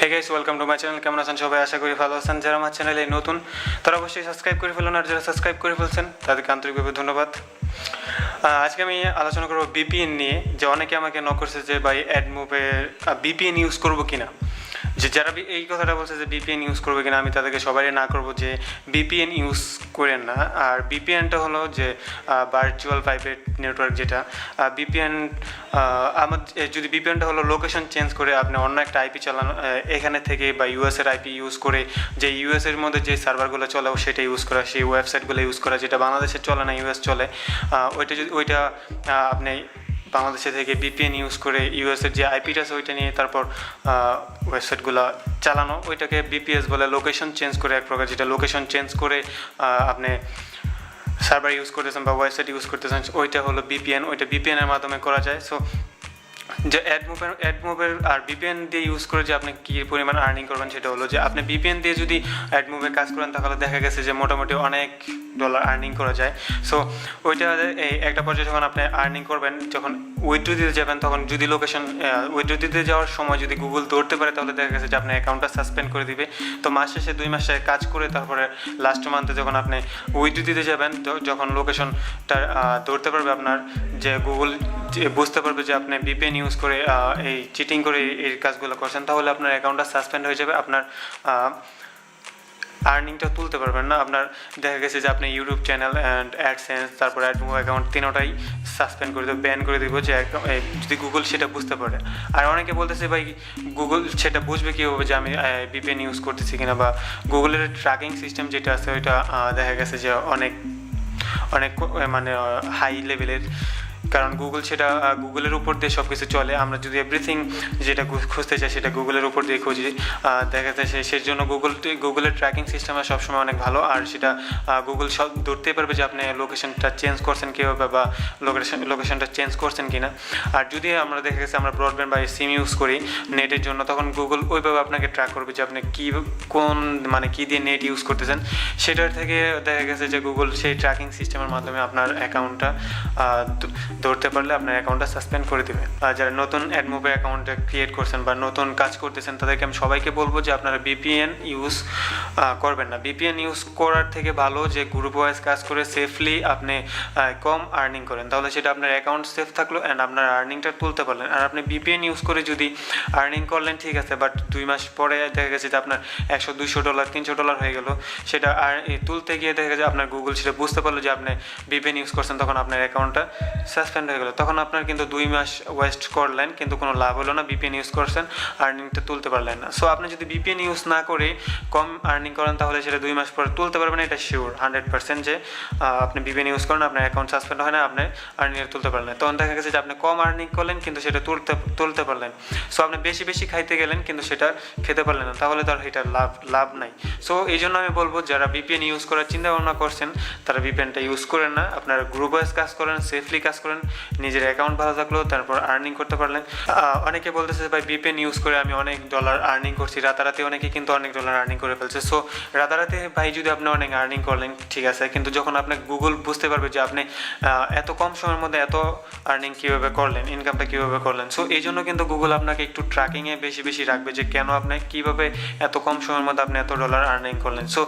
Hey guys, welcome to my channel. কেমন আছেন সবাই? আশা করি ভালো আছেন। যারা আমার চ্যানেলে নতুন তারা অবশ্যই সাবস্ক্রাইব করে ফেলুন, আর যারা সাবস্ক্রাইব করে ফেলছেন তাদেরকে আন্তরিকভাবে ধন্যবাদ। আজকে আমি আলোচনা করব ভিপিএন নিয়ে। যে অনেকে আমাকে নক করছে যে ভাই অ্যাডমোবের ভিপিএন ইউজ করবো কিনা। যে যারা এই কথাটা বলছে যে ভিপিএন ইউজ করবে কিনা, আমি তাদেরকে সবাই না করবো যে ভিপিএন ইউজ করেন না। আর ভিপিএনটা হলো যে ভার্চুয়াল প্রাইভেট নেটওয়ার্ক, যেটা ভিপিএন আমার যদি ভিপিএনটা হলো লোকেশন চেঞ্জ করে আপনি অন্য একটা আইপি চালানো, এখানে থেকে বা ইউএসের আইপি ইউজ করে যে ইউএসের মধ্যে যে সার্ভারগুলো চলে সেটা ইউজ করা, সেই ওয়েবসাইটগুলো ইউজ করা, যেটা বাংলাদেশে চলে না ইউএস চলে, ওইটা আপনি বাংলাদেশে থেকে ভিপিএন ইউজ করে ইউএসের যে আইপিটা আছে ওইটা নিয়ে তারপর ওয়েবসাইটগুলো চালানো, ওইটাকে বিপিএস বলে। লোকেশন চেঞ্জ করে এক প্রকার, যেটা লোকেশন চেঞ্জ করে আপনি সার্ভার ইউজ করতেছেন বা ওয়েবসাইট ইউজ করতেছেন, ওইটা হলো ভিপিএন। ওইটা ভিপিএনের মাধ্যমে করা যায়। সো যে অ্যাডমোবের আর ভিপিএন দিয়ে ইউজ করে যে আপনি কী পরিমাণ আর্নিং করবেন সেটা হলো যে আপনি ভিপিএন দিয়ে যদি অ্যাডমোবে কাজ করেন তাহলে দেখা গেছে যে মোটামুটি অনেক ডলার আর্নিং করা যায়। সো ওইটা একটা পর্যায়ে যখন আপনি আর্নিং করবেন, যখন উইথড্র দিতে যাবেন, তখন যদি লোকেশন উইথড্র দিতে যাওয়ার সময় যদি গুগল ধরতে পারে তাহলে দেখা গেছে যে আপনার অ্যাকাউন্টটা সাসপেন্ড করে দিবে। তো মাস শেষে 2 মাসে কাজ করে তারপরে লাস্ট মান্থে যখন আপনি উইথড্র দিতে যাবেন, যখন লোকেশনটা ধরতে পারবে আপনার, যে গুগল বুঝতে পারবে যে আপনি ভিপিএন ইউজ করে এই চিটিং করে এই কাজগুলো করছেন, তাহলে আপনার অ্যাকাউন্টটা সাসপেন্ড হয়ে যাবে। আপনার আর্নিংটা তুলতে পারবেন না। আপনার দেখা গেছে যে আপনি ইউটিউব চ্যানেল অ্যান্ড অ্যাডসেন্স তারপর অ্যাডমোব অ্যাকাউন্ট তিনোটাই সাসপেন্ড করে দেবো, ব্যান করে দেবো, যে যদি গুগল সেটা বুঝতে পারে। আর অনেকে বলতেছে ভাই গুগল সেটা বুঝবে কীভাবে যে আমি ভিপিএন ইউজ করতেছি কিনা, বা গুগলের ট্র্যাকিং সিস্টেম যেটা আছে ওইটা দেখা গেছে যে অনেক মানে হাই লেভেলের, কারণ গুগল সেটা গুগলের উপর দিয়ে সব কিছু চলে। আমরা যদি এভরিথিং যেটা খুঁজতে চাই সেটা গুগলের উপর দিয়ে খুঁজি, দেখা যাচ্ছে সেই জন্য গুগলের ট্র্যাকিং সিস্টেম সবসময় অনেক ভালো। আর সেটা গুগল সব ধরতেই পারবে যে আপনি লোকেশনটা চেঞ্জ করছেন কীভাবে, বা লোকেশনটা চেঞ্জ করছেন কিনা। আর যদি আমরা দেখা গেছে আমরা ব্রডব্যান্ড বা সিম ইউজ করি নেটের জন্য, তখন গুগল ওইভাবে আপনাকে ট্র্যাক করবে যে আপনি কী দিয়ে নেট ইউজ করতেছেন। সেটার থেকে দেখা গেছে যে গুগল সেই ট্র্যাকিং সিস্টেমের মাধ্যমে আপনার অ্যাকাউন্টটা ধরতে পারলে আপনার অ্যাকাউন্টটা সাসপেন্ড করে দেবে। আর যারা নতুন অ্যাডমোবে অ্যাকাউন্টটা ক্রিয়েট করছেন বা নতুন কাজ করতেছেন, তাদেরকে আমি সবাইকে বলবো যে আপনারা ভিপিএন ইউজ করবেন না। ভিপিএন ইউজ করার থেকে ভালো যে গ্রুপ ওয়াইজ কাজ করে সেফলি আপনি কম আর্নিং করেন, তাহলে সেটা আপনার অ্যাকাউন্ট সেফ থাকলো অ্যান্ড আপনার আর্নিংটা তুলতে পারলেন। আর আপনি ভিপিএন ইউজ করে যদি আর্নিং করলেন ঠিক আছে, বাট 2 মাস পরে দেখা গেছে যে আপনার $100, $200, $300 হয়ে গেল, সেটা আর তুলতে গিয়ে দেখা গেছে আপনার গুগল সেটা বুঝতে পারলো যে আপনি ভিপিএন ইউজ করছেন, তখন আপনার অ্যাকাউন্টটা সাসপেন্ড হয়ে গেলো। তখন আপনার কিন্তু 2 মাস ওয়েস্ট করলেন, কিন্তু কোনো লাভ হলো না। ভিপিএন ইউজ করছেন, আর্নিংটা তুলতে পারলেন না। সো আপনি যদি ভিপিএন ইউজ না করে কম আর্নিং করেন তাহলে সেটা 2 মাস পরে তুলতে পারবেন, এটা শিওর 100% যে আপনি ভিপিএন ইউজ করেন আপনার অ্যাকাউন্ট সাসপেন্ড হয় না, আপনি আর্নিংটা তুলতে পারলেন। তখন দেখা গেছে যে আপনি কম আর্নিং করলেন কিন্তু সেটা তুলতে পারলেন। সো আপনি বেশি খাইতে গেলেন কিন্তু সেটা খেতে পারলেন না, তাহলে তার এটা লাভ নাই। সো এই জন্য আমি বলবো যারা ভিপিএন ইউজ করার চিন্তা ভাবনা করছেন তারা ভিপিএনটা ইউজ করেন না। আপনারা গ্রুপ ওয়াইজ কাজ করেন, সেফলি কাজ করেন, নিজের অ্যাকাউন্ট ভালো থাকলো, তারপর আর্নিং করতে পারলেন। অনেকে বলতেছে ভাই ভিপিএন ইউজ করে আমি অনেক ডলার আর্নিং করছি, রাতারাতি অনেকে কিন্তু অনেক ডলার আর্নিং করে ফেলছে। সো রাতারাতি ভাই যদি আপনি অনেক আর্নিং করলেন ঠিক আছে, কিন্তু যখন আপনার গুগল বুঝতে পারবে যে আপনি এত কম সময়ের মধ্যে এত আর্নিং কীভাবে করলেন, ইনকামটা কীভাবে করলেন, সো এই জন্য কিন্তু গুগল আপনাকে একটু ট্র্যাকিংয়ে বেশি রাখবে যে কেন আপনি কীভাবে এত কম সময়ের মধ্যে আপনি এত ডলার আর্নিং করলেন। সো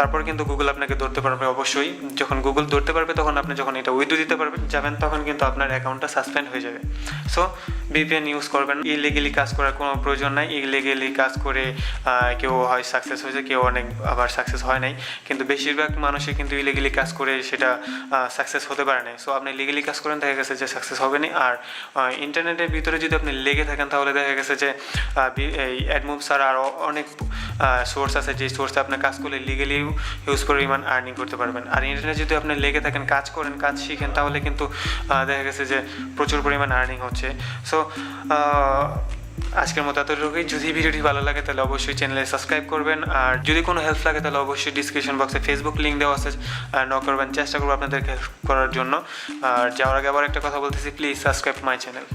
তারপর কিন্তু গুগল আপনাকে ধরতে পারবে অবশ্যই। যখন গুগল ধরতে পারবে তখন আপনি যখন এটা উইথড্র দিতে যাবেন তখন কিন্তু আপনার অ্যাকাউন্টটা সাসপেন্ড হয়ে যাবে। সো ভিপিএন ইউজ করবেন। ইলিগেলি কাজ করার কোনো প্রয়োজন নাই। ইলিগেলি কাজ করে কেউ হয় সাকসেস হয়েছে, কেউ অনেক আবার সাকসেস হয় নাই, কিন্তু বেশিরভাগ মানুষই কিন্তু ইলিগেলি কাজ করে সেটা সাকসেস হতে পারে নাই। সো আপনি লিগেলি কাজ করেন দেখা গেছে যে সাকসেস হবে না। আর ইন্টারনেটের ভিতরে যদি আপনি লেগে থাকেন তাহলে দেখা গেছে যে এই অ্যাডমোব ছাড়া আরও অনেক সোর্স আছে, যে সোর্সে আপনি কাজ করলে লিগেলি ইউজ করে ইমান আর্নিং করতে পারবেন। আর ইন্টারনেট যদি আপনি লেগে থাকেন, কাজ করেন, কাজ শিখেন, তাহলে কিন্তু দেখা গেছে যে প্রচুর পরিমাণ আর্নিং হচ্ছে। সো আজকের মতো এতটুকুই। যদি ভিডিওটি ভালো লাগে তাহলে অবশ্যই চ্যানেলে সাবস্ক্রাইব করবেন। আর যদি কোনো হেল্প লাগে তাহলে অবশ্যই ডিসক্রিপশন বক্সে ফেসবুক লিঙ্ক দেওয়া আছে, নক করবেন, চেষ্টা করবো আপনাদেরকে হেল্প করার জন্য। আর যাওয়ার আগে আবার একটা কথা বলতেছি, প্লিজ সাবস্ক্রাইব মাই চ্যানেল।